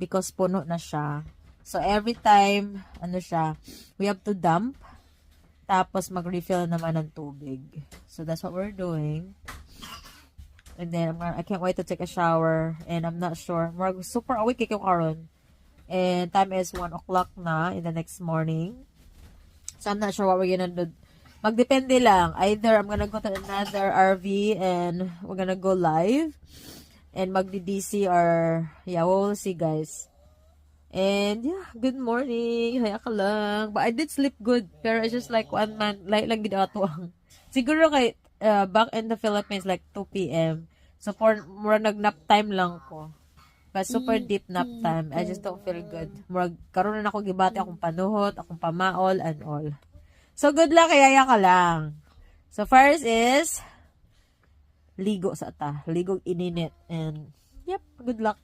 because puno na siya. So, every time, we have to dump. Tapos, mag-refill naman ng tubig. So, that's what we're doing. And then, I can't wait to take a shower. And I'm not sure. Super awake ko karon. And time is 1 o'clock na in the next morning. So, I'm not sure what we're gonna do. Magdepende lang. Either I'm gonna go to another RV and we're gonna go live. And magdi-DC or, yeah, we'll see, guys. And yeah, good morning. Haya ka lang. But I did sleep good. Pero it's just like 1 month. Light lang ginatuang. Siguro kay back in the Philippines like 2 p.m. So for mura nag-nap time lang ko. But super deep nap time. I just don't feel good. Mura karon na ako gibati akong panuhot, akong pamaol and all. So good luck, kaya ka lang. So first is ligo sa ata. Ligo ininit and yep, good luck.